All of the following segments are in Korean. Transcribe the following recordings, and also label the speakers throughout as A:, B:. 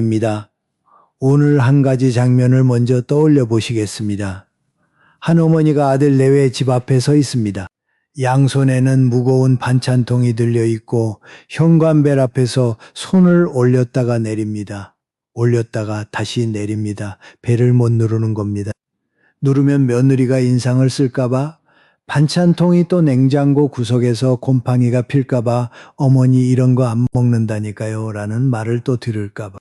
A: 입니다. 오늘 한 가지 장면을 먼저 떠올려 보시겠습니다. 한 어머니가 아들 내외 집 앞에 서 있습니다. 양손에는 무거운 반찬통이 들려 있고 현관벨 앞에서 손을 올렸다가 내립니다. 올렸다가 다시 내립니다. 벨을 못 누르는 겁니다. 누르면 며느리가 인상을 쓸까봐, 반찬통이 또 냉장고 구석에서 곰팡이가 필까봐 어머니 이런 거 안 먹는다니까요 라는 말을 또 들을까봐.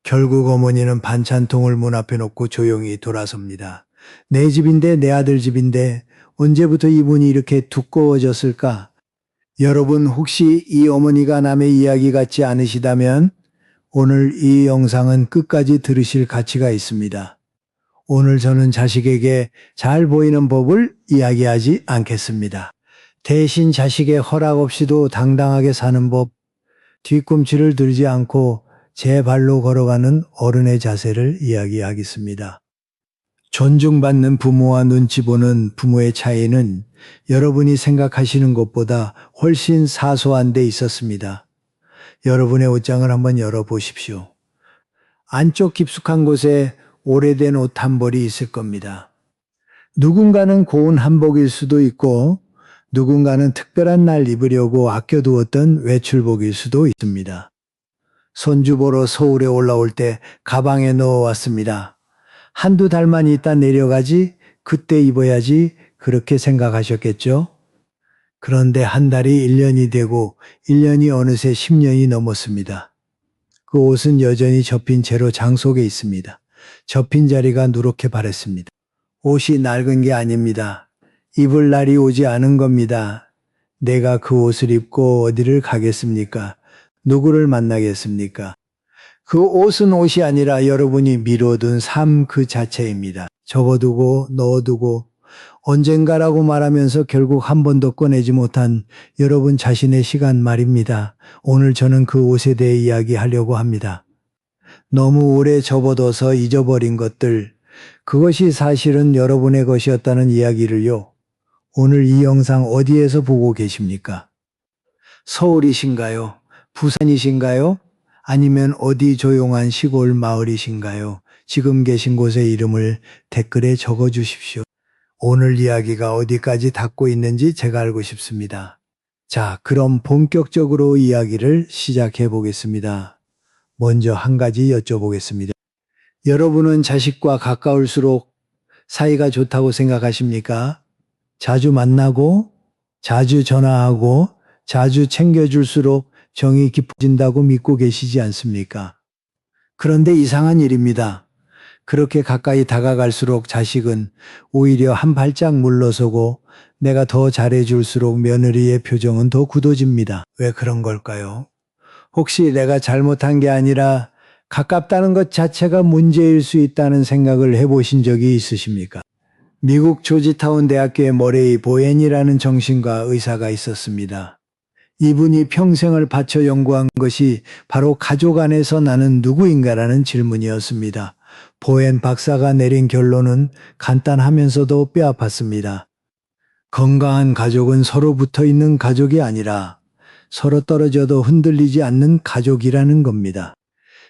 A: 결국 어머니는 반찬통을 문 앞에 놓고 조용히 돌아섭니다. 내 집인데, 내 아들 집인데 언제부터 이분이 이렇게 두꺼워졌을까? 여러분 혹시 이 어머니가 남의 이야기 같지 않으시다면 오늘 이 영상은 끝까지 들으실 가치가 있습니다. 오늘 저는 자식에게 잘 보이는 법을 이야기하지 않겠습니다. 대신 자식의 허락 없이도 당당하게 사는 법, 뒤꿈치를 들지 않고 제 발로 걸어가는 어른의 자세를 이야기하겠습니다. 존중받는 부모와 눈치 보는 부모의 차이는 여러분이 생각하시는 것보다 훨씬 사소한 데 있었습니다. 여러분의 옷장을 한번 열어보십시오. 안쪽 깊숙한 곳에 오래된 옷 한 벌이 있을 겁니다. 누군가는 고운 한복일 수도 있고 누군가는 특별한 날 입으려고 아껴두었던 외출복일 수도 있습니다. 손주 보러 서울에 올라올 때 가방에 넣어왔습니다. 한두 달만 있다 내려가지, 그때 입어야지 그렇게 생각하셨겠죠? 그런데 한 달이 1년이 되고 1년이 어느새 10년이 넘었습니다. 그 옷은 여전히 접힌 채로 장 속에 있습니다. 접힌 자리가 누렇게 바랬습니다. 옷이 낡은 게 아닙니다. 입을 날이 오지 않은 겁니다. 내가 그 옷을 입고 어디를 가겠습니까? 누구를 만나겠습니까? 그 옷은 옷이 아니라 여러분이 미뤄둔 삶 그 자체입니다. 접어두고 넣어두고 언젠가라고 말하면서 결국 한 번도 꺼내지 못한 여러분 자신의 시간 말입니다. 오늘 저는 그 옷에 대해 이야기하려고 합니다. 너무 오래 접어둬서 잊어버린 것들, 그것이 사실은 여러분의 것이었다는 이야기를요. 오늘 이 영상 어디에서 보고 계십니까? 서울이신가요? 부산이신가요? 아니면 어디 조용한 시골 마을이신가요? 지금 계신 곳의 이름을 댓글에 적어 주십시오. 오늘 이야기가 어디까지 닿고 있는지 제가 알고 싶습니다. 자, 그럼 본격적으로 이야기를 시작해 보겠습니다. 먼저 한 가지 여쭤보겠습니다. 여러분은 자식과 가까울수록 사이가 좋다고 생각하십니까? 자주 만나고, 자주 전화하고, 자주 챙겨줄수록 정이 깊어진다고 믿고 계시지 않습니까? 그런데 이상한 일입니다. 그렇게 가까이 다가갈수록 자식은 오히려 한 발짝 물러서고 내가 더 잘해줄수록 며느리의 표정은 더 굳어집니다. 왜 그런 걸까요? 혹시 내가 잘못한 게 아니라 가깝다는 것 자체가 문제일 수 있다는 생각을 해보신 적이 있으십니까? 미국 조지타운 대학교에 머레이 보엔이라는 정신과 의사가 있었습니다. 이분이 평생을 바쳐 연구한 것이 바로 가족 안에서 나는 누구인가라는 질문이었습니다. 보엔 박사가 내린 결론은 간단하면서도 뼈아팠습니다. 건강한 가족은 서로 붙어 있는 가족이 아니라 서로 떨어져도 흔들리지 않는 가족이라는 겁니다.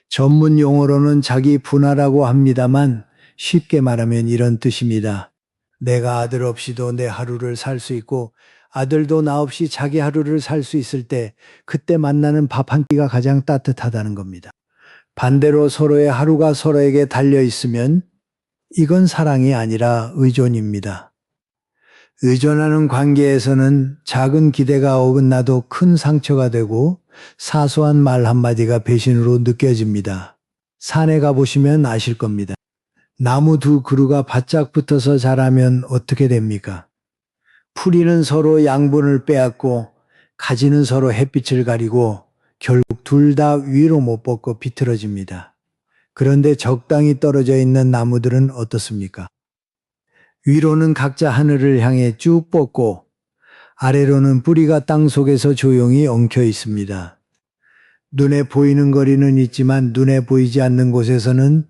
A: 전문 용어로는 자기 분화라고 합니다만 쉽게 말하면 이런 뜻입니다. 내가 아들 없이도 내 하루를 살 수 있고 아들도 나 없이 자기 하루를 살 수 있을 때 그때 만나는 밥 한 끼가 가장 따뜻하다는 겁니다. 반대로 서로의 하루가 서로에게 달려 있으면 이건 사랑이 아니라 의존입니다. 의존하는 관계에서는 작은 기대가 어긋나도 큰 상처가 되고 사소한 말 한마디가 배신으로 느껴집니다. 산에 가보시면 아실 겁니다. 나무 두 그루가 바짝 붙어서 자라면 어떻게 됩니까? 풀이는 서로 양분을 빼앗고 가지는 서로 햇빛을 가리고 결국 둘 다 위로 못 뻗고 비틀어집니다. 그런데 적당히 떨어져 있는 나무들은 어떻습니까? 위로는 각자 하늘을 향해 쭉 뻗고 아래로는 뿌리가 땅 속에서 조용히 엉켜 있습니다. 눈에 보이는 거리는 있지만 눈에 보이지 않는 곳에서는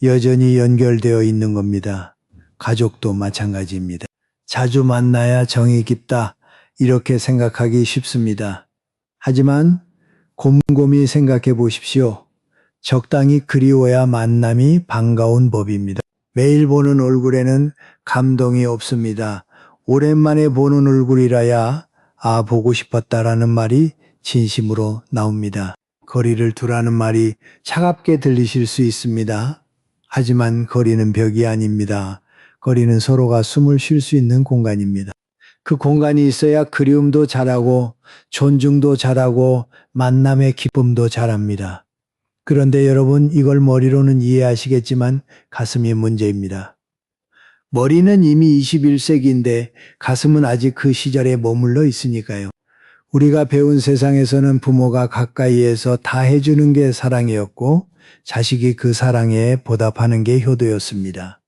A: 여전히 연결되어 있는 겁니다. 가족도 마찬가지입니다. 자주 만나야 정이 깊다, 이렇게 생각하기 쉽습니다. 하지만 곰곰이 생각해 보십시오. 적당히 그리워야 만남이 반가운 법입니다. 매일 보는 얼굴에는 감동이 없습니다. 오랜만에 보는 얼굴이라야 보고 싶었다라는 말이 진심으로 나옵니다. 거리를 두라는 말이 차갑게 들리실 수 있습니다. 하지만 거리는 벽이 아닙니다. 거리는 서로가 숨을 쉴 수 있는 공간입니다. 그 공간이 있어야 그리움도 자라고 존중도 자라고 만남의 기쁨도 자랍니다. 그런데 여러분, 이걸 머리로는 이해하시겠지만 가슴이 문제입니다. 머리는 이미 21세기인데 가슴은 아직 그 시절에 머물러 있으니까요. 우리가 배운 세상에서는 부모가 가까이에서 다 해주는 게 사랑이었고 자식이 그 사랑에 보답하는 게 효도였습니다.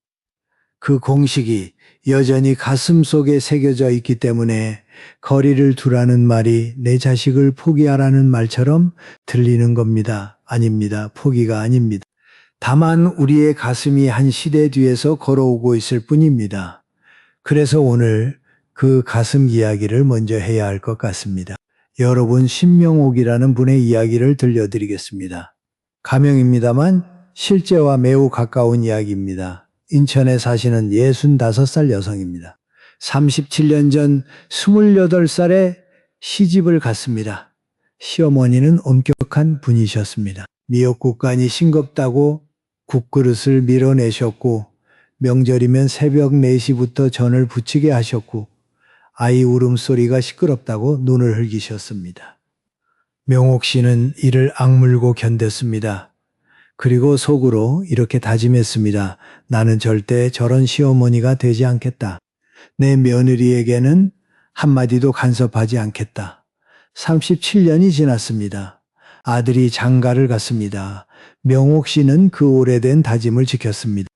A: 그 공식이 여전히 가슴 속에 새겨져 있기 때문에 거리를 두라는 말이 내 자식을 포기하라는 말처럼 들리는 겁니다. 아닙니다. 포기가 아닙니다. 다만 우리의 가슴이 한 시대 뒤에서 걸어오고 있을 뿐입니다. 그래서 오늘 그 가슴 이야기를 먼저 해야 할 것 같습니다. 여러분, 신명옥이라는 분의 이야기를 들려드리겠습니다. 가명입니다만 실제와 매우 가까운 이야기입니다. 인천에 사시는 65살 여성입니다. 37년 전 28살에 시집을 갔습니다. 시어머니는 엄격한 분이셨습니다. 미역국간이 싱겁다고 국그릇을 밀어내셨고 명절이면 새벽 4시부터 전을 부치게 하셨고 아이 울음소리가 시끄럽다고 눈을 흘기셨습니다. 명옥 씨는 이를 악물고 견뎠습니다. 그리고 속으로 이렇게 다짐했습니다. 나는 절대 저런 시어머니가 되지 않겠다. 내 며느리에게는 한마디도 간섭하지 않겠다. 37년이 지났습니다. 아들이 장가를 갔습니다. 명옥 씨는 그 오래된 다짐을 지켰습니다.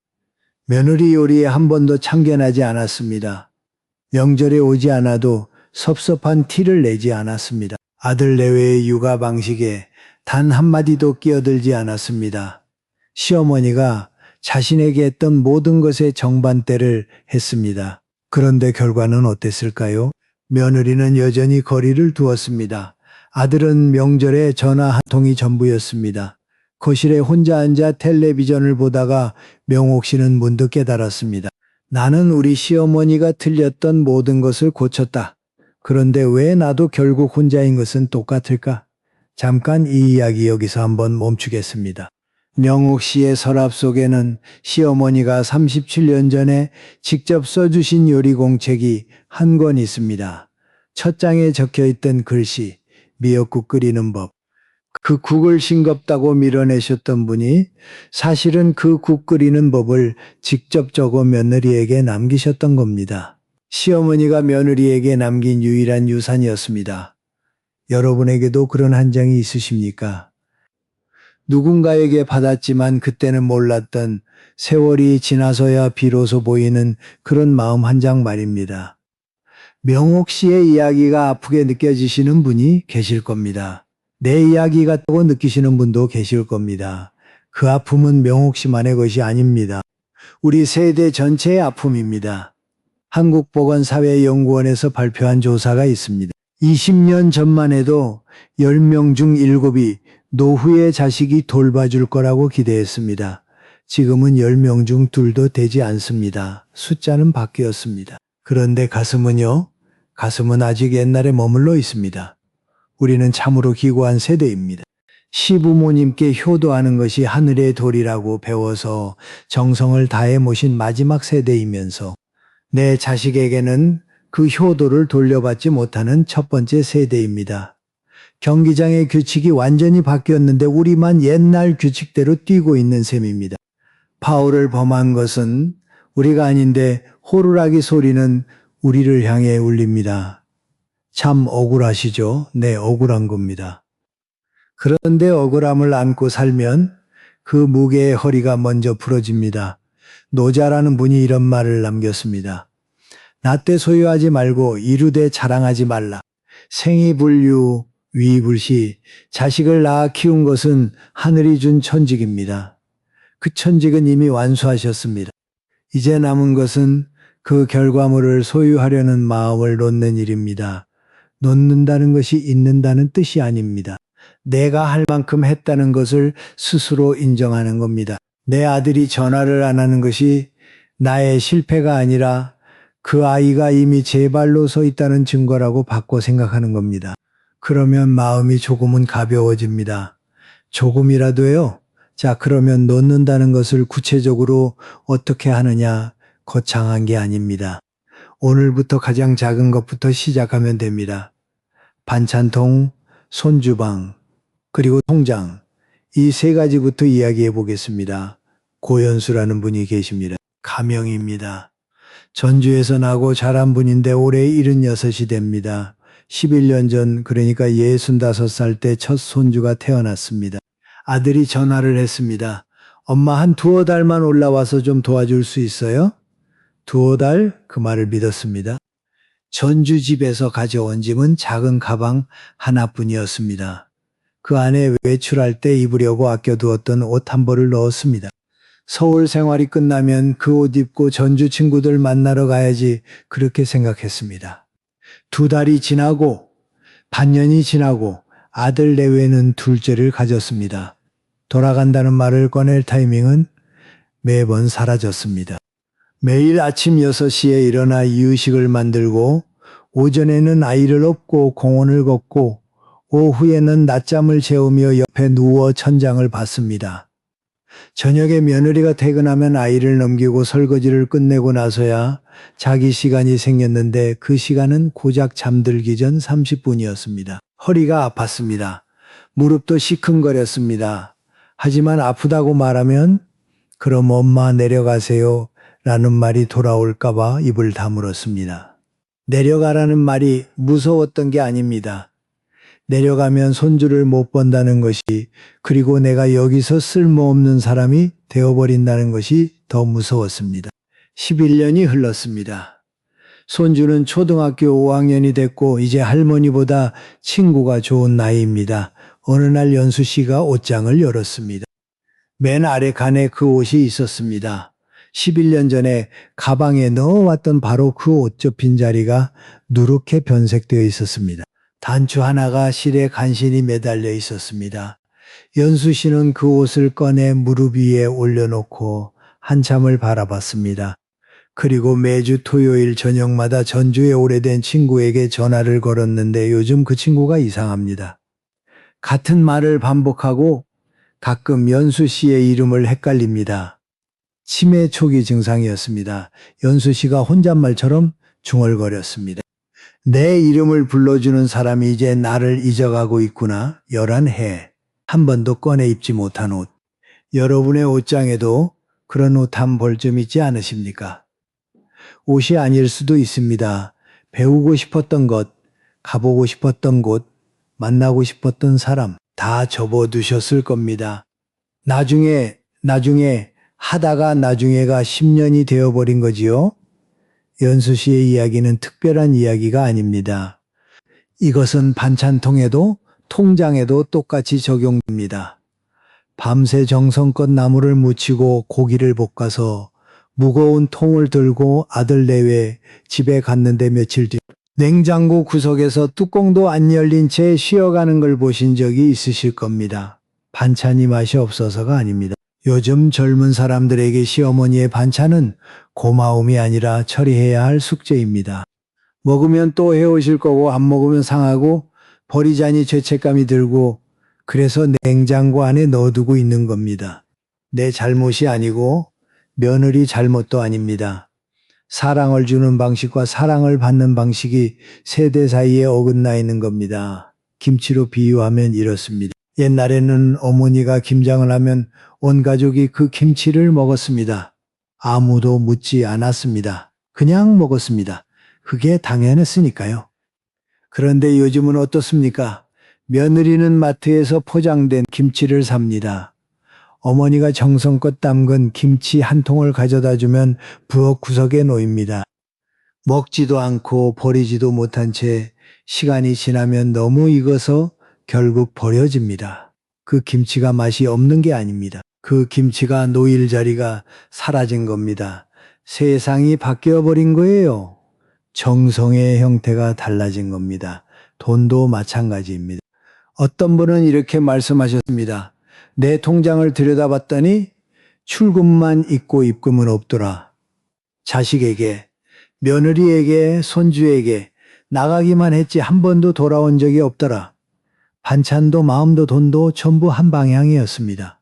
A: 며느리 요리에 한 번도 참견하지 않았습니다. 명절에 오지 않아도 섭섭한 티를 내지 않았습니다. 아들 내외의 육아 방식에 단 한마디도 끼어들지 않았습니다. 시어머니가 자신에게 했던 모든 것에 정반대를 했습니다. 그런데 결과는 어땠을까요? 며느리는 여전히 거리를 두었습니다. 아들은 명절에 전화 한 통이 전부였습니다. 거실에 혼자 앉아 텔레비전을 보다가 명옥 씨는 문득 깨달았습니다. 나는 우리 시어머니가 틀렸던 모든 것을 고쳤다. 그런데 왜 나도 결국 혼자인 것은 똑같을까? 잠깐 이 이야기 여기서 한번 멈추겠습니다. 명옥 씨의 서랍 속에는 시어머니가 37년 전에 직접 써주신 요리 공책이 한 권 있습니다. 첫 장에 적혀있던 글씨, 미역국 끓이는 법. 그 국을 싱겁다고 밀어내셨던 분이 사실은 그 국 끓이는 법을 직접 적어 며느리에게 남기셨던 겁니다. 시어머니가 며느리에게 남긴 유일한 유산이었습니다. 여러분에게도 그런 한 장이 있으십니까? 누군가에게 받았지만 그때는 몰랐던 세월이 지나서야 비로소 보이는 그런 마음 한 장 말입니다. 명옥 씨의 이야기가 아프게 느껴지시는 분이 계실 겁니다. 내 이야기 같다고 느끼시는 분도 계실 겁니다. 그 아픔은 명옥 씨만의 것이 아닙니다. 우리 세대 전체의 아픔입니다. 한국보건사회연구원에서 발표한 조사가 있습니다. 20년 전만 해도 10명 중 7이 노후의 자식이 돌봐줄 거라고 기대했습니다. 지금은 10명 중 2도 되지 않습니다. 숫자는 바뀌었습니다. 그런데 가슴은요? 가슴은 아직 옛날에 머물러 있습니다. 우리는 참으로 기구한 세대입니다. 시부모님께 효도하는 것이 하늘의 도리라고 배워서 정성을 다해 모신 마지막 세대이면서 내 자식에게는 그 효도를 돌려받지 못하는 첫 번째 세대입니다. 경기장의 규칙이 완전히 바뀌었는데 우리만 옛날 규칙대로 뛰고 있는 셈입니다. 파울을 범한 것은 우리가 아닌데 호루라기 소리는 우리를 향해 울립니다. 참 억울하시죠? 네, 억울한 겁니다. 그런데 억울함을 안고 살면 그 무게의 허리가 먼저 부러집니다. 노자라는 분이 이런 말을 남겼습니다. 나 때 소유하지 말고 이루되 자랑하지 말라. 생이불유 위불시. 자식을 낳아 키운 것은 하늘이 준 천직입니다. 그 천직은 이미 완수하셨습니다. 이제 남은 것은 그 결과물을 소유하려는 마음을 놓는 일입니다. 놓는다는 것이 잊는다는 뜻이 아닙니다. 내가 할 만큼 했다는 것을 스스로 인정하는 겁니다. 내 아들이 전화를 안 하는 것이 나의 실패가 아니라 그 아이가 이미 제 발로 서 있다는 증거라고 바꿔 생각하는 겁니다. 그러면 마음이 조금은 가벼워집니다. 조금이라도요. 자, 그러면 놓는다는 것을 구체적으로 어떻게 하느냐? 거창한 게 아닙니다. 오늘부터 가장 작은 것부터 시작하면 됩니다. 반찬통, 손주방, 그리고 통장. 이 세 가지부터 이야기해 보겠습니다. 고연수라는 분이 계십니다. 가명입니다. 전주에서 나고 자란 분인데 올해 76이 됩니다. 11년 전, 그러니까 65살 때 첫 손주가 태어났습니다. 아들이 전화를 했습니다. 엄마 한 두어 달만 올라와서 좀 도와줄 수 있어요? 두어 달? 그 말을 믿었습니다. 전주 집에서 가져온 짐은 작은 가방 하나뿐이었습니다. 그 안에 외출할 때 입으려고 아껴두었던 옷 한 벌을 넣었습니다. 서울 생활이 끝나면 그 옷 입고 전주 친구들 만나러 가야지 그렇게 생각했습니다. 두 달이 지나고 반년이 지나고 아들 내외는 둘째를 가졌습니다. 돌아간다는 말을 꺼낼 타이밍은 매번 사라졌습니다. 매일 아침 6시에 일어나 이유식을 만들고 오전에는 아이를 업고 공원을 걷고 오후에는 낮잠을 재우며 옆에 누워 천장을 봤습니다. 저녁에 며느리가 퇴근하면 아이를 넘기고 설거지를 끝내고 나서야 자기 시간이 생겼는데 그 시간은 고작 잠들기 전 30분이었습니다. 허리가 아팠습니다. 무릎도 시큰거렸습니다. 하지만 아프다고 말하면 그럼 엄마 내려가세요 라는 말이 돌아올까봐 입을 다물었습니다. 내려가라는 말이 무서웠던 게 아닙니다. 내려가면 손주를 못 본다는 것이, 그리고 내가 여기서 쓸모없는 사람이 되어버린다는 것이 더 무서웠습니다. 11년이 흘렀습니다. 손주는 초등학교 5학년이 됐고 이제 할머니보다 친구가 좋은 나이입니다. 어느 날 연수 씨가 옷장을 열었습니다. 맨 아래 칸에 그 옷이 있었습니다. 11년 전에 가방에 넣어왔던 바로 그 옷 접힌 자리가 누렇게 변색되어 있었습니다. 단추 하나가 실에 간신히 매달려 있었습니다. 연수 씨는 그 옷을 꺼내 무릎 위에 올려놓고 한참을 바라봤습니다. 그리고 매주 토요일 저녁마다 전주의 오래된 친구에게 전화를 걸었는데 요즘 그 친구가 이상합니다. 같은 말을 반복하고 가끔 연수 씨의 이름을 헷갈립니다. 치매 초기 증상이었습니다. 연수 씨가 혼잣말처럼 중얼거렸습니다. 내 이름을 불러주는 사람이 이제 나를 잊어가고 있구나. 11해. 한 번도 꺼내 입지 못한 옷. 여러분의 옷장에도 그런 옷 한 벌 좀 있지 않으십니까? 옷이 아닐 수도 있습니다. 배우고 싶었던 것, 가보고 싶었던 곳, 만나고 싶었던 사람 다 접어두셨을 겁니다. 나중에 하다가 나중에가 10년이 되어버린 거지요. 연수 씨의 이야기는 특별한 이야기가 아닙니다. 이것은 반찬통에도 통장에도 똑같이 적용됩니다. 밤새 정성껏 나무를 묻히고 고기를 볶아서 무거운 통을 들고 아들 내외 집에 갔는데 며칠 뒤 냉장고 구석에서 뚜껑도 안 열린 채 쉬어가는 걸 보신 적이 있으실 겁니다. 반찬이 맛이 없어서가 아닙니다. 요즘 젊은 사람들에게 시어머니의 반찬은 고마움이 아니라 처리해야 할 숙제입니다. 먹으면 또 해오실 거고 안 먹으면 상하고 버리자니 죄책감이 들고 그래서 냉장고 안에 넣어두고 있는 겁니다. 내 잘못이 아니고 며느리 잘못도 아닙니다. 사랑을 주는 방식과 사랑을 받는 방식이 세대 사이에 어긋나 있는 겁니다. 김치로 비유하면 이렇습니다. 옛날에는 어머니가 김장을 하면 온 가족이 그 김치를 먹었습니다. 아무도 묻지 않았습니다. 그냥 먹었습니다. 그게 당연했으니까요. 그런데 요즘은 어떻습니까? 며느리는 마트에서 포장된 김치를 삽니다. 어머니가 정성껏 담근 김치 한 통을 가져다 주면 부엌 구석에 놓입니다. 먹지도 않고 버리지도 못한 채 시간이 지나면 너무 익어서 결국 버려집니다. 그 김치가 맛이 없는 게 아닙니다. 그 김치가 놓일 자리가 사라진 겁니다. 세상이 바뀌어 버린 거예요. 정성의 형태가 달라진 겁니다. 돈도 마찬가지입니다. 어떤 분은 이렇게 말씀하셨습니다. 내 통장을 들여다봤더니 출금만 있고 입금은 없더라. 자식에게, 며느리에게, 손주에게 나가기만 했지 한 번도 돌아온 적이 없더라. 반찬도 마음도 돈도 전부 한 방향이었습니다.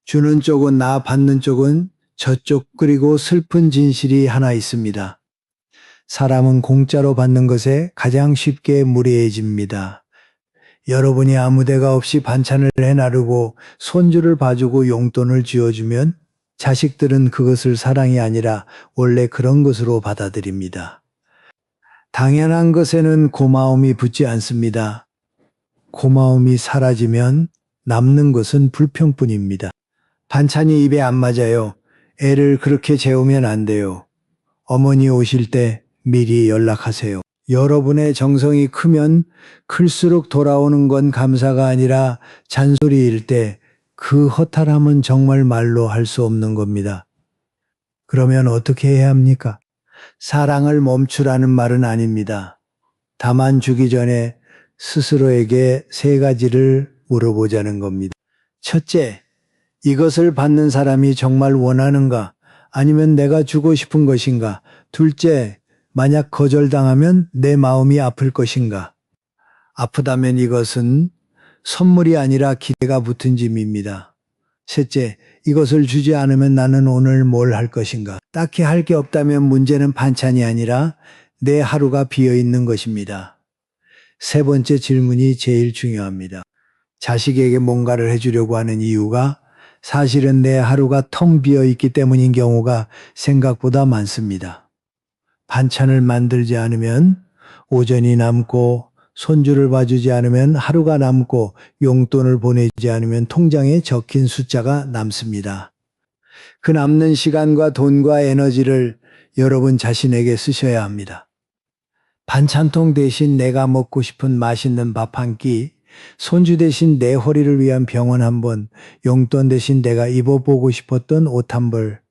A: 주는 쪽은 나, 받는 쪽은 저쪽. 그리고 슬픈 진실이 하나 있습니다. 사람은 공짜로 받는 것에 가장 쉽게 무례해집니다. 여러분이 아무 데가 없이 반찬을 해나르고 손주를 봐주고 용돈을 쥐어주면 자식들은 그것을 사랑이 아니라 원래 그런 것으로 받아들입니다. 당연한 것에는 고마움이 붙지 않습니다. 고마움이 사라지면 남는 것은 불평뿐입니다. 반찬이 입에 안 맞아요. 애를 그렇게 재우면 안 돼요. 어머니 오실 때 미리 연락하세요. 여러분의 정성이 크면 클수록 돌아오는 건 감사가 아니라 잔소리일 때 그 허탈함은 정말 말로 할 수 없는 겁니다. 그러면 어떻게 해야 합니까? 사랑을 멈추라는 말은 아닙니다. 다만 주기 전에 스스로에게 3가지를 물어보자는 겁니다. 첫째, 이것을 받는 사람이 정말 원하는가? 아니면 내가 주고 싶은 것인가? 둘째, 만약 거절당하면 내 마음이 아플 것인가? 아프다면 이것은 선물이 아니라 기대가 붙은 짐입니다. 셋째, 이것을 주지 않으면 나는 오늘 뭘 할 것인가? 딱히 할 게 없다면 문제는 반찬이 아니라 내 하루가 비어 있는 것입니다. 세 번째 질문이 제일 중요합니다. 자식에게 뭔가를 해주려고 하는 이유가 사실은 내 하루가 텅 비어 있기 때문인 경우가 생각보다 많습니다. 반찬을 만들지 않으면 오전이 남고 손주를 봐주지 않으면 하루가 남고 용돈을 보내지 않으면 통장에 적힌 숫자가 남습니다. 그 남는 시간과 돈과 에너지를 여러분 자신에게 쓰셔야 합니다. 반찬통 대신 내가 먹고 싶은 맛있는 밥 한 끼, 손주 대신 내 허리를 위한 병원 한 번, 용돈 대신 내가 입어보고 싶었던 옷 한 벌.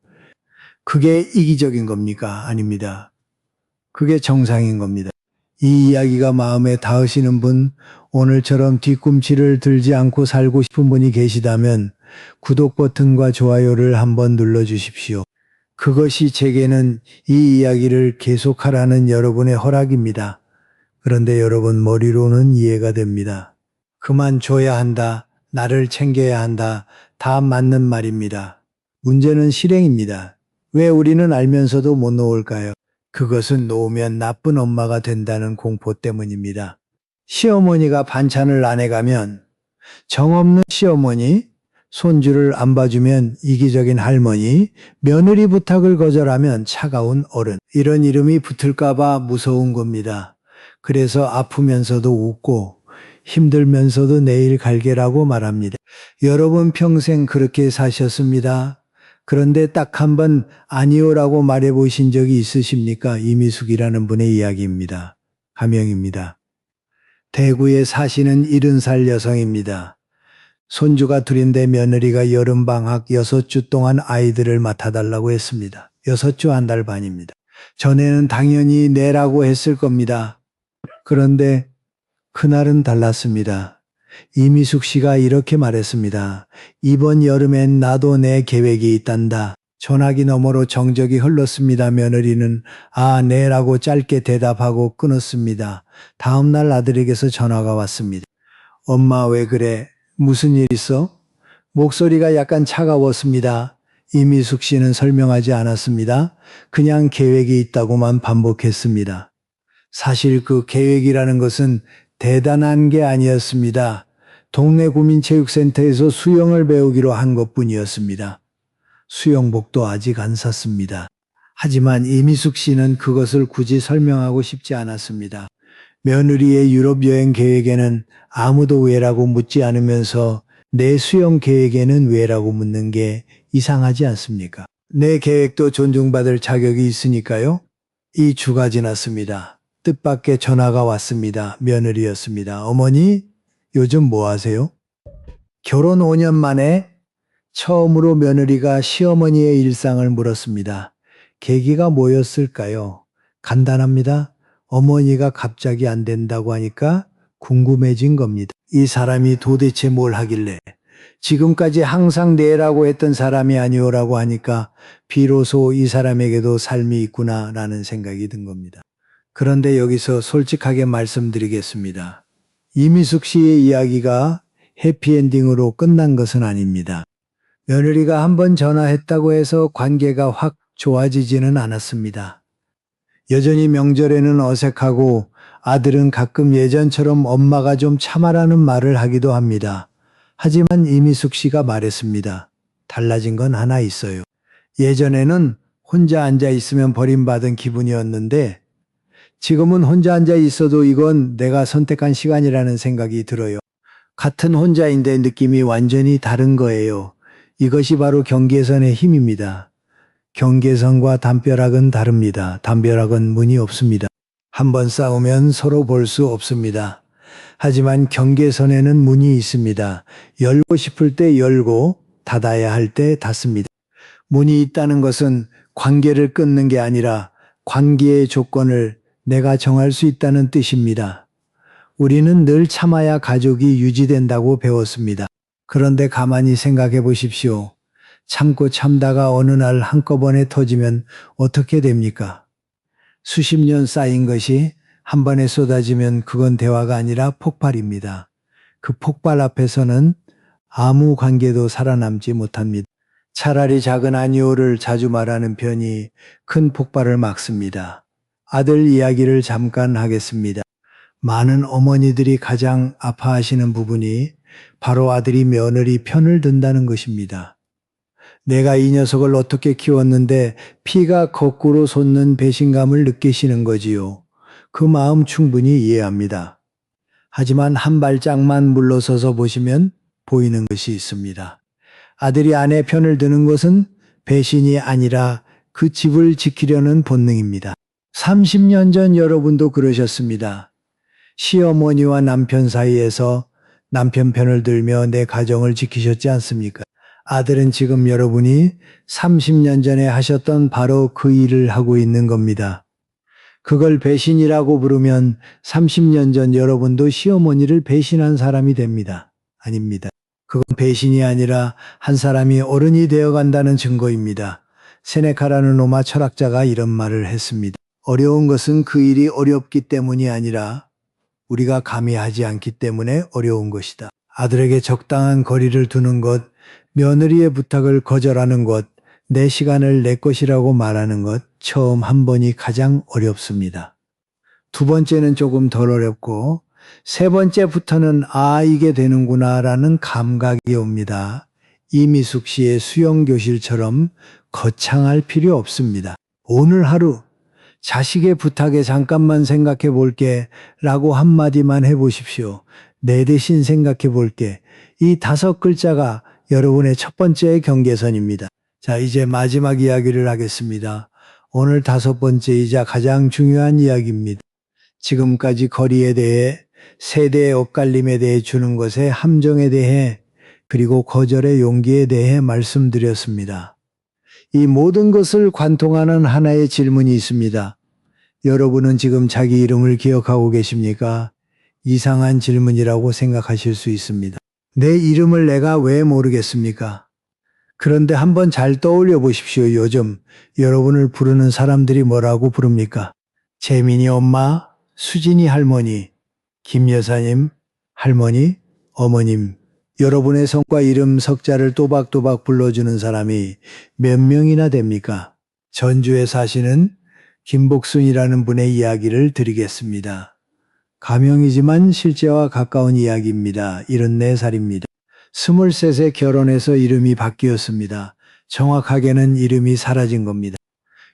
A: 그게 이기적인 겁니까? 아닙니다. 그게 정상인 겁니다. 이 이야기가 마음에 닿으시는 분, 오늘처럼 뒤꿈치를 들지 않고 살고 싶은 분이 계시다면 구독 버튼과 좋아요를 한번 눌러주십시오. 그것이 제게는 이 이야기를 계속하라는 여러분의 허락입니다. 그런데 여러분 머리로는 이해가 됩니다. 그만 줘야 한다, 나를 챙겨야 한다, 다 맞는 말입니다. 문제는 실행입니다. 왜 우리는 알면서도 못 놓을까요? 그것은 놓으면 나쁜 엄마가 된다는 공포 때문입니다. 시어머니가 반찬을 안 해가면 정없는 시어머니, 손주를 안 봐주면 이기적인 할머니, 며느리 부탁을 거절하면 차가운 어른. 이런 이름이 붙을까봐 무서운 겁니다. 그래서 아프면서도 웃고 힘들면서도 내일 갈게라고 말합니다. 여러분 평생 그렇게 사셨습니다. 그런데 딱 한 번 아니오라고 말해 보신 적이 있으십니까? 이미숙이라는 분의 이야기입니다. 가명입니다. 대구에 사시는 70살 여성입니다. 손주가 둘인데 며느리가 여름방학 6주 동안 아이들을 맡아달라고 했습니다. 6주 1달 반입니다. 전에는 당연히 내라고 했을 겁니다. 그런데 그날은 달랐습니다. 이미숙 씨가 이렇게 말했습니다. 이번 여름엔 나도 내 계획이 있단다. 전화기 너머로 정적이 흘렀습니다. 며느리는 아, 네라고 짧게 대답하고 끊었습니다. 다음 날 아들에게서 전화가 왔습니다. 엄마 왜 그래? 무슨 일 있어? 목소리가 약간 차가웠습니다. 이미숙 씨는 설명하지 않았습니다. 그냥 계획이 있다고만 반복했습니다. 사실 그 계획이라는 것은 대단한 게 아니었습니다. 동네 구민체육센터에서 수영을 배우기로 한 것뿐이었습니다. 수영복도 아직 안 샀습니다. 하지만 이미숙 씨는 그것을 굳이 설명하고 싶지 않았습니다. 며느리의 유럽 여행 계획에는 아무도 왜라고 묻지 않으면서 내 수영 계획에는 왜라고 묻는 게 이상하지 않습니까? 내 계획도 존중받을 자격이 있으니까요. 2주가 지났습니다. 뜻밖의 전화가 왔습니다. 며느리였습니다. 어머니, 요즘 뭐 하세요? 결혼 5년 만에 처음으로 며느리가 시어머니의 일상을 물었습니다. 계기가 뭐였을까요? 간단합니다. 어머니가 갑자기 안 된다고 하니까 궁금해진 겁니다. 이 사람이 도대체 뭘 하길래 지금까지 항상 내라고 했던 사람이 아니오라고 하니까 비로소 이 사람에게도 삶이 있구나라는 생각이 든 겁니다. 그런데 여기서 솔직하게 말씀드리겠습니다. 이미숙 씨의 이야기가 해피엔딩으로 끝난 것은 아닙니다. 며느리가 한번 전화했다고 해서 관계가 확 좋아지지는 않았습니다. 여전히 명절에는 어색하고 아들은 가끔 예전처럼 엄마가 좀 참아라는 말을 하기도 합니다. 하지만 이미숙 씨가 말했습니다. 달라진 건 하나 있어요. 예전에는 혼자 앉아 있으면 버림받은 기분이었는데 지금은 혼자 앉아 있어도 이건 내가 선택한 시간이라는 생각이 들어요. 같은 혼자인데 느낌이 완전히 다른 거예요. 이것이 바로 경계선의 힘입니다. 경계선과 담벼락은 다릅니다. 담벼락은 문이 없습니다. 한번 싸우면 서로 볼 수 없습니다. 하지만 경계선에는 문이 있습니다. 열고 싶을 때 열고 닫아야 할 때 닫습니다. 문이 있다는 것은 관계를 끊는 게 아니라 관계의 조건을 내가 정할 수 있다는 뜻입니다. 우리는 늘 참아야 가족이 유지된다고 배웠습니다. 그런데 가만히 생각해 보십시오. 참고 참다가 어느 날 한꺼번에 터지면 어떻게 됩니까? 수십 년 쌓인 것이 한 번에 쏟아지면 그건 대화가 아니라 폭발입니다. 그 폭발 앞에서는 아무 관계도 살아남지 못합니다. 차라리 작은 아니오를 자주 말하는 편이 큰 폭발을 막습니다. 아들 이야기를 잠깐 하겠습니다. 많은 어머니들이 가장 아파하시는 부분이 바로 아들이 며느리 편을 든다는 것입니다. 내가 이 녀석을 어떻게 키웠는데 피가 거꾸로 솟는 배신감을 느끼시는 거지요. 그 마음 충분히 이해합니다. 하지만 한 발짝만 물러서서 보시면 보이는 것이 있습니다. 아들이 아내 편을 드는 것은 배신이 아니라 그 집을 지키려는 본능입니다. 30년 전 여러분도 그러셨습니다. 시어머니와 남편 사이에서 남편 편을 들며 내 가정을 지키셨지 않습니까? 아들은 지금 여러분이 30년 전에 하셨던 바로 그 일을 하고 있는 겁니다. 그걸 배신이라고 부르면 30년 전 여러분도 시어머니를 배신한 사람이 됩니다. 아닙니다. 그건 배신이 아니라 한 사람이 어른이 되어간다는 증거입니다. 세네카라는 로마 철학자가 이런 말을 했습니다. 어려운 것은 그 일이 어렵기 때문이 아니라 우리가 감히 하지 않기 때문에 어려운 것이다. 아들에게 적당한 거리를 두는 것, 며느리의 부탁을 거절하는 것, 내 시간을 내 것이라고 말하는 것, 처음 한 번이 가장 어렵습니다. 두 번째는 조금 덜 어렵고, 세 번째부터는 이게 되는구나라는 감각이 옵니다. 이미숙 씨의 수영교실처럼 거창할 필요 없습니다. 오늘 하루 자식의 부탁에 잠깐만 생각해 볼게 라고 한마디만 해보십시오. 내 대신 생각해 볼게. 이 5글자가 여러분의 첫 번째 경계선입니다. 자, 이제 마지막 이야기를 하겠습니다. 오늘 5번째이자 가장 중요한 이야기입니다. 지금까지 거리에 대해, 세대의 엇갈림에 대해 주는 것의 함정에 대해, 그리고 거절의 용기에 대해 말씀드렸습니다. 이 모든 것을 관통하는 하나의 질문이 있습니다. 여러분은 지금 자기 이름을 기억하고 계십니까? 이상한 질문이라고 생각하실 수 있습니다. 내 이름을 내가 왜 모르겠습니까? 그런데 한번 잘 떠올려 보십시오. 요즘 여러분을 부르는 사람들이 뭐라고 부릅니까? 재민이 엄마, 수진이 할머니, 김 여사님, 할머니, 어머님. 여러분의 성과 이름 석자를 또박또박 불러주는 사람이 몇 명이나 됩니까? 전주에 사시는 김복순이라는 분의 이야기를 드리겠습니다. 가명이지만 실제와 가까운 이야기입니다. 74살입니다. 23세 결혼해서 이름이 바뀌었습니다. 정확하게는 이름이 사라진 겁니다.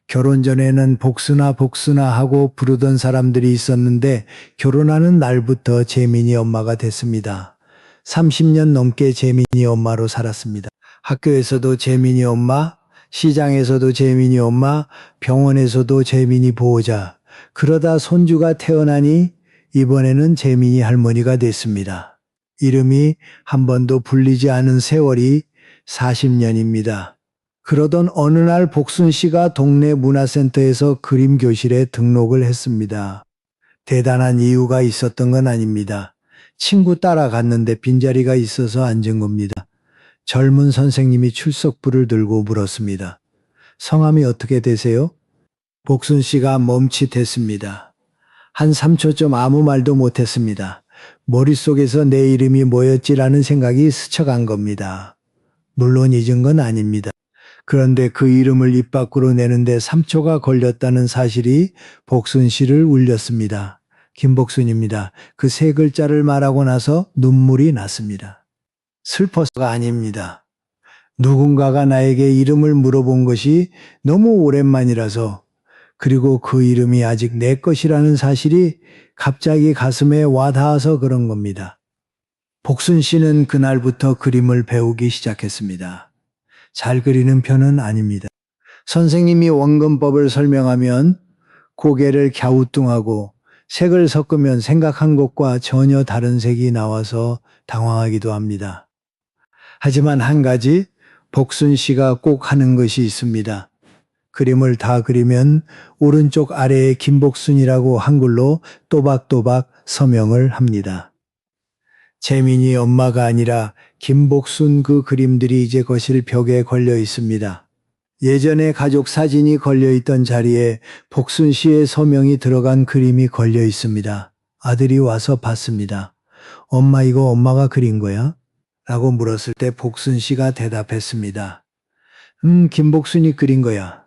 A: 결혼 전에는 복순아 복순아 하고 부르던 사람들이 있었는데 결혼하는 날부터 재민이 엄마가 됐습니다. 30년 넘게 재민이 엄마로 살았습니다. 학교에서도 재민이 엄마, 시장에서도 재민이 엄마, 병원에서도 재민이 보호자. 그러다 손주가 태어나니 이번에는 재민이 할머니가 됐습니다. 이름이 한 번도 불리지 않은 세월이 40년입니다. 그러던 어느 날 복순 씨가 동네 문화센터에서 그림 교실에 등록을 했습니다. 대단한 이유가 있었던 건 아닙니다. 친구 따라갔는데 빈자리가 있어서 앉은 겁니다. 젊은 선생님이 출석부를 들고 물었습니다. 성함이 어떻게 되세요? 복순 씨가 멈칫했습니다. 한 3초쯤 아무 말도 못했습니다. 머릿속에서 내 이름이 뭐였지라는 생각이 스쳐간 겁니다. 물론 잊은 건 아닙니다. 그런데 그 이름을 입 밖으로 내는데 3초가 걸렸다는 사실이 복순 씨를 울렸습니다. 김복순입니다. 그 세 글자를 말하고 나서 눈물이 났습니다. 슬퍼서가 아닙니다. 누군가가 나에게 이름을 물어본 것이 너무 오랜만이라서, 그리고 그 이름이 아직 내 것이라는 사실이 갑자기 가슴에 와닿아서 그런 겁니다. 복순 씨는 그날부터 그림을 배우기 시작했습니다. 잘 그리는 편은 아닙니다. 선생님이 원근법을 설명하면 고개를 갸우뚱하고 색을 섞으면 생각한 것과 전혀 다른 색이 나와서 당황하기도 합니다. 하지만 한 가지 복순 씨가 꼭 하는 것이 있습니다. 그림을 다 그리면 오른쪽 아래에 김복순이라고 한글로 또박또박 서명을 합니다. 재민이 엄마가 아니라 김복순 그 그림들이 이제 거실 벽에 걸려 있습니다. 예전에 가족 사진이 걸려 있던 자리에 복순 씨의 서명이 들어간 그림이 걸려 있습니다. 아들이 와서 봤습니다. 엄마, 이거 엄마가 그린 거야? 라고 물었을 때 복순 씨가 대답했습니다. 김복순이 그린 거야.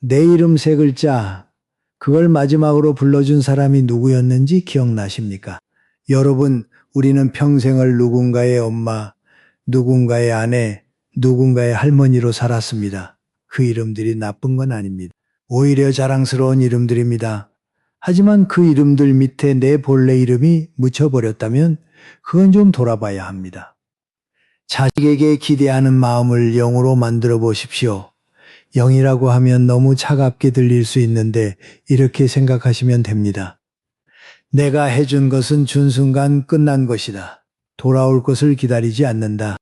A: 내 이름 세 글자, 그걸 마지막으로 불러준 사람이 누구였는지 기억나십니까? 여러분, 우리는 평생을 누군가의 엄마, 누군가의 아내, 누군가의 할머니로 살았습니다. 그 이름들이 나쁜 건 아닙니다. 오히려 자랑스러운 이름들입니다. 하지만 그 이름들 밑에 내 본래 이름이 묻혀버렸다면 그건 좀 돌아봐야 합니다. 자식에게 기대하는 마음을 영으로 만들어 보십시오. 영이라고 하면 너무 차갑게 들릴 수 있는데 이렇게 생각하시면 됩니다. 내가 해준 것은 준 순간 끝난 것이다. 돌아올 것을 기다리지 않는다.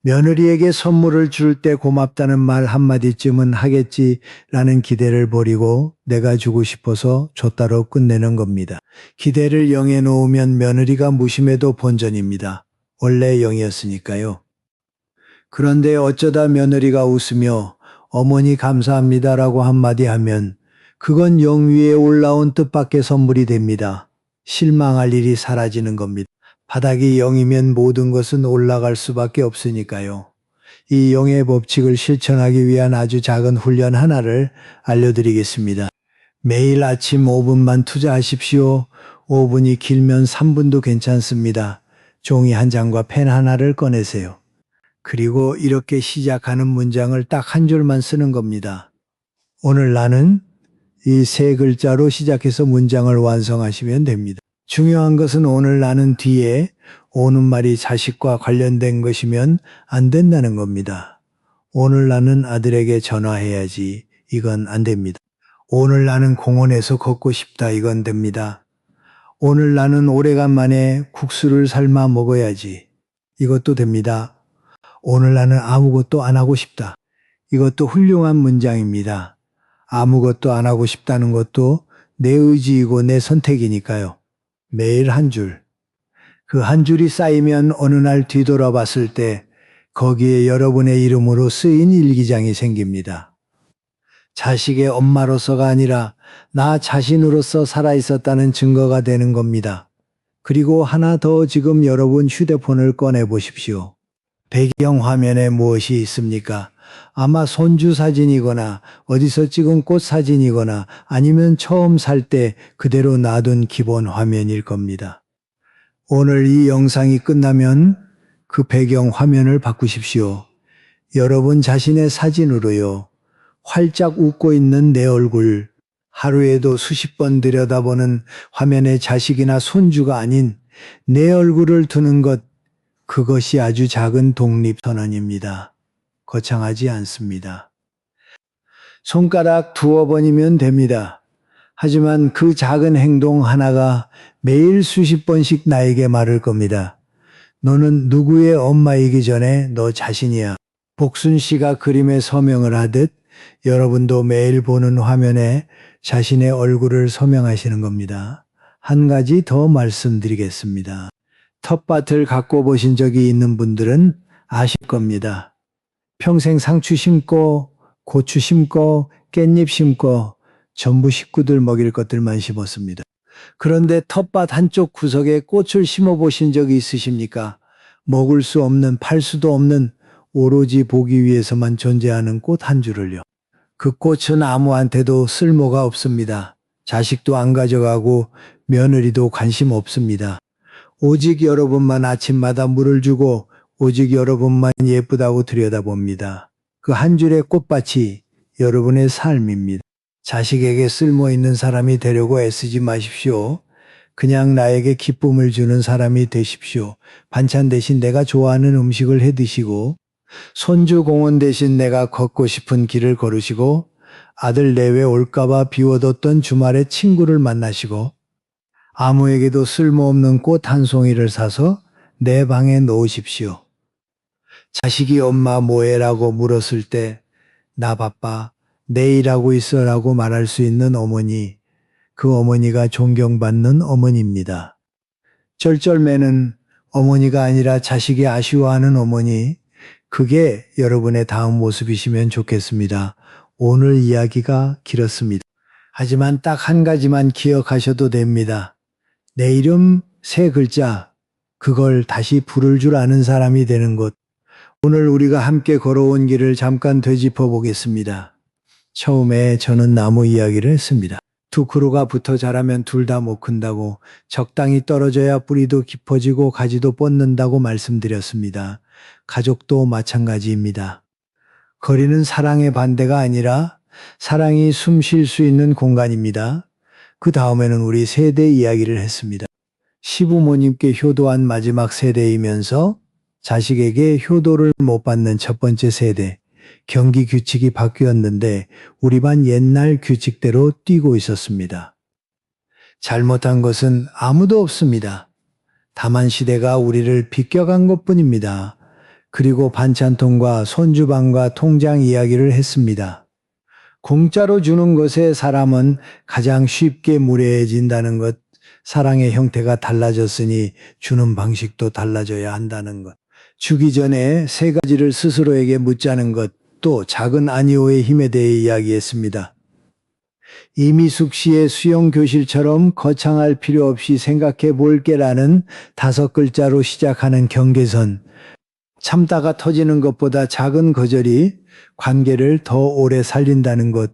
A: 며느리에게 선물을 줄 때 고맙다는 말 한마디쯤은 하겠지라는 기대를 버리고 내가 주고 싶어서 줬다로 끝내는 겁니다. 기대를 영에 놓으면 며느리가 무심해도 본전입니다. 원래 영이었으니까요. 그런데 어쩌다 며느리가 웃으며 어머니 감사합니다라고 한마디 하면 그건 영 위에 올라온 뜻밖의 선물이 됩니다. 실망할 일이 사라지는 겁니다. 바닥이 영이면 모든 것은 올라갈 수밖에 없으니까요. 이 영의 법칙을 실천하기 위한 아주 작은 훈련 하나를 알려드리겠습니다. 매일 아침 5분만 투자하십시오. 5분이 길면 3분도 괜찮습니다. 종이 한 장과 펜 하나를 꺼내세요. 그리고 이렇게 시작하는 문장을 딱 한 줄만 쓰는 겁니다. 오늘 나는, 이 세 글자로 시작해서 문장을 완성하시면 됩니다. 중요한 것은 오늘 나는 뒤에 오는 말이 자식과 관련된 것이면 안 된다는 겁니다. 오늘 나는 아들에게 전화해야지. 이건 안 됩니다. 오늘 나는 공원에서 걷고 싶다. 이건 됩니다. 오늘 나는 오래간만에 국수를 삶아 먹어야지. 이것도 됩니다. 오늘 나는 아무것도 안 하고 싶다. 이것도 훌륭한 문장입니다. 아무것도 안 하고 싶다는 것도 내 의지이고 내 선택이니까요. 매일 한 줄. 그 한 줄이 쌓이면 어느 날 뒤돌아봤을 때 거기에 여러분의 이름으로 쓰인 일기장이 생깁니다. 자식의 엄마로서가 아니라 나 자신으로서 살아있었다는 증거가 되는 겁니다. 그리고 하나 더, 지금 여러분 휴대폰을 꺼내 보십시오. 배경 화면에 무엇이 있습니까? 아마 손주 사진이거나 어디서 찍은 꽃 사진이거나 아니면 처음 살 때 그대로 놔둔 기본 화면일 겁니다. 오늘 이 영상이 끝나면 그 배경 화면을 바꾸십시오. 여러분 자신의 사진으로요. 활짝 웃고 있는 내 얼굴, 하루에도 수십 번 들여다보는 화면에 자식이나 손주가 아닌 내 얼굴을 두는 것, 그것이 아주 작은 독립선언입니다. 거창하지 않습니다. 손가락 두어 번이면 됩니다. 하지만 그 작은 행동 하나가 매일 수십 번씩 나에게 말할 겁니다. 너는 누구의 엄마이기 전에 너 자신이야. 복순 씨가 그림에 서명을 하듯 여러분도 매일 보는 화면에 자신의 얼굴을 서명하시는 겁니다. 한 가지 더 말씀드리겠습니다. 텃밭을 갖고 보신 적이 있는 분들은 아실 겁니다. 평생 상추 심고 고추 심고 깻잎 심고 전부 식구들 먹일 것들만 심었습니다. 그런데 텃밭 한쪽 구석에 꽃을 심어 보신 적이 있으십니까? 먹을 수 없는, 팔 수도 없는, 오로지 보기 위해서만 존재하는 꽃 한 줄을요. 그 꽃은 아무한테도 쓸모가 없습니다. 자식도 안 가져가고 며느리도 관심 없습니다. 오직 여러분만 아침마다 물을 주고 오직 여러분만 예쁘다고 들여다봅니다. 그 한 줄의 꽃밭이 여러분의 삶입니다. 자식에게 쓸모 있는 사람이 되려고 애쓰지 마십시오. 그냥 나에게 기쁨을 주는 사람이 되십시오. 반찬 대신 내가 좋아하는 음식을 해 드시고, 손주 공원 대신 내가 걷고 싶은 길을 걸으시고, 아들 내외 올까봐 비워뒀던 주말에 친구를 만나시고, 아무에게도 쓸모없는 꽃 한 송이를 사서 내 방에 놓으십시오. 자식이 엄마 뭐해라고 물었을 때 나 바빠 내일 하고 있어라고 말할 수 있는 어머니, 그 어머니가 존경받는 어머니입니다. 쩔쩔매는 어머니가 아니라 자식이 아쉬워하는 어머니, 그게 여러분의 다음 모습이시면 좋겠습니다. 오늘 이야기가 길었습니다. 하지만 딱 한 가지만 기억하셔도 됩니다. 내 이름 세 글자, 그걸 다시 부를 줄 아는 사람이 되는 것. 오늘 우리가 함께 걸어온 길을 잠깐 되짚어 보겠습니다. 처음에 저는 나무 이야기를 했습니다. 두 그루가 붙어 자라면 둘 다 못 큰다고, 적당히 떨어져야 뿌리도 깊어지고 가지도 뻗는다고 말씀드렸습니다. 가족도 마찬가지입니다. 거리는 사랑의 반대가 아니라 사랑이 숨 쉴 수 있는 공간입니다. 그 다음에는 우리 세대 이야기를 했습니다. 시부모님께 효도한 마지막 세대이면서 자식에게 효도를 못 받는 첫 번째 세대. 경기 규칙이 바뀌었는데 우리 반 옛날 규칙대로 뛰고 있었습니다. 잘못한 것은 아무도 없습니다. 다만 시대가 우리를 비껴간 것뿐입니다. 그리고 반찬통과 손주방과 통장 이야기를 했습니다. 공짜로 주는 것에 사람은 가장 쉽게 무례해진다는 것, 사랑의 형태가 달라졌으니 주는 방식도 달라져야 한다는 것, 주기 전에 세 가지를 스스로에게 묻자는 것, 또 작은 아니오의 힘에 대해 이야기했습니다. 이미숙 씨의 수영교실처럼 거창할 필요 없이 생각해 볼게라는 5글자로 시작하는 경계선, 참다가 터지는 것보다 작은 거절이 관계를 더 오래 살린다는 것,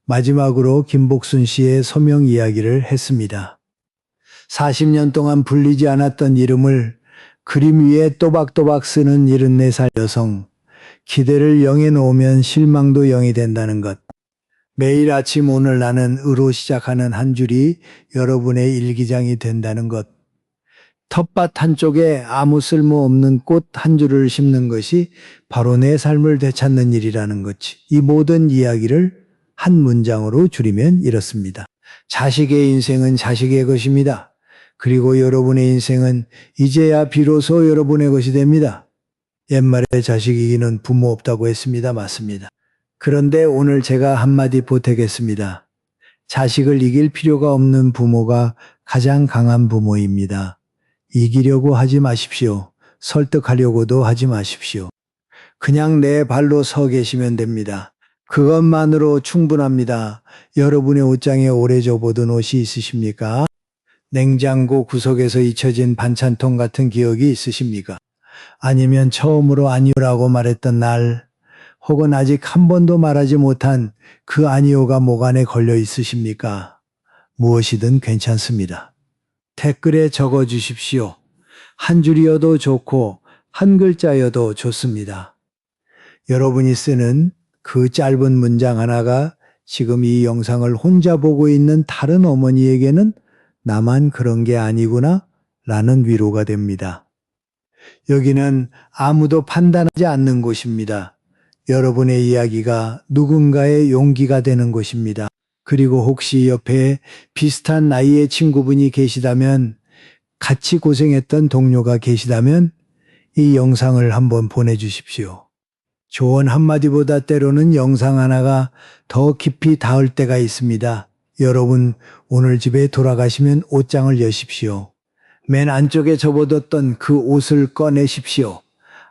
A: 마지막으로 김복순 씨의 소명 이야기를 했습니다. 40년 동안 불리지 않았던 이름을 그림 위에 또박또박 쓰는 74살 여성, 기대를 0에 놓으면 실망도 0이 된다는 것. 매일 아침 오늘 나는 으로 시작하는 한 줄이 여러분의 일기장이 된다는 것. 텃밭 한쪽에 아무 쓸모없는 꽃 한 줄을 심는 것이 바로 내 삶을 되찾는 일이라는 거지. 이 모든 이야기를 한 문장으로 줄이면 이렇습니다. 자식의 인생은 자식의 것입니다. 그리고 여러분의 인생은 이제야 비로소 여러분의 것이 됩니다. 옛말에 자식 이기는 부모 없다고 했습니다. 맞습니다. 그런데 오늘 제가 한마디 보태겠습니다. 자식을 이길 필요가 없는 부모가 가장 강한 부모입니다. 이기려고 하지 마십시오. 설득하려고도 하지 마십시오. 그냥 내 발로 서 계시면 됩니다. 그것만으로 충분합니다. 여러분의 옷장에 오래 접어둔 옷이 있으십니까? 냉장고 구석에서 잊혀진 반찬통 같은 기억이 있으십니까? 아니면 처음으로 아니오라고 말했던 날, 혹은 아직 한 번도 말하지 못한 그 아니오가 목 안에 걸려 있으십니까? 무엇이든 괜찮습니다. 댓글에 적어 주십시오. 한 줄이어도 좋고 한 글자여도 좋습니다. 여러분이 쓰는 그 짧은 문장 하나가 지금 이 영상을 혼자 보고 있는 다른 어머니에게는 나만 그런 게 아니구나 라는 위로가 됩니다. 여기는 아무도 판단하지 않는 곳입니다. 여러분의 이야기가 누군가의 용기가 되는 곳입니다. 그리고 혹시 옆에 비슷한 나이의 친구분이 계시다면, 같이 고생했던 동료가 계시다면 이 영상을 한번 보내주십시오. 조언 한마디보다 때로는 영상 하나가 더 깊이 닿을 때가 있습니다. 여러분, 오늘 집에 돌아가시면 옷장을 여십시오. 맨 안쪽에 접어뒀던 그 옷을 꺼내십시오.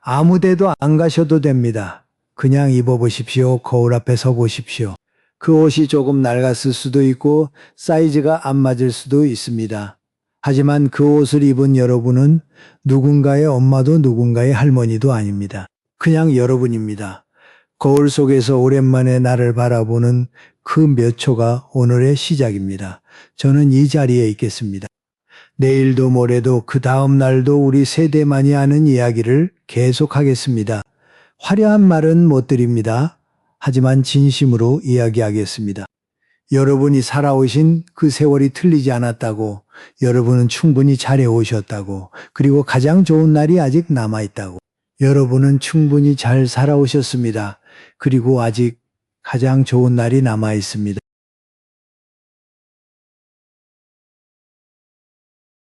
A: 아무데도 안 가셔도 됩니다. 그냥 입어보십시오. 거울 앞에 서 보십시오. 그 옷이 조금 낡았을 수도 있고 사이즈가 안 맞을 수도 있습니다. 하지만 그 옷을 입은 여러분은 누군가의 엄마도 누군가의 할머니도 아닙니다. 그냥 여러분입니다. 거울 속에서 오랜만에 나를 바라보는 그 몇 초가 오늘의 시작입니다. 저는 이 자리에 있겠습니다. 내일도 모레도 그 다음 날도 우리 세대만이 아는 이야기를 계속하겠습니다. 화려한 말은 못 드립니다. 하지만 진심으로 이야기하겠습니다. 여러분이 살아오신 그 세월이 틀리지 않았다고, 여러분은 충분히 잘해오셨다고, 그리고 가장 좋은 날이 아직 남아있다고. 여러분은 충분히 잘 살아오셨습니다. 그리고 아직 가장 좋은 날이 남아있습니다.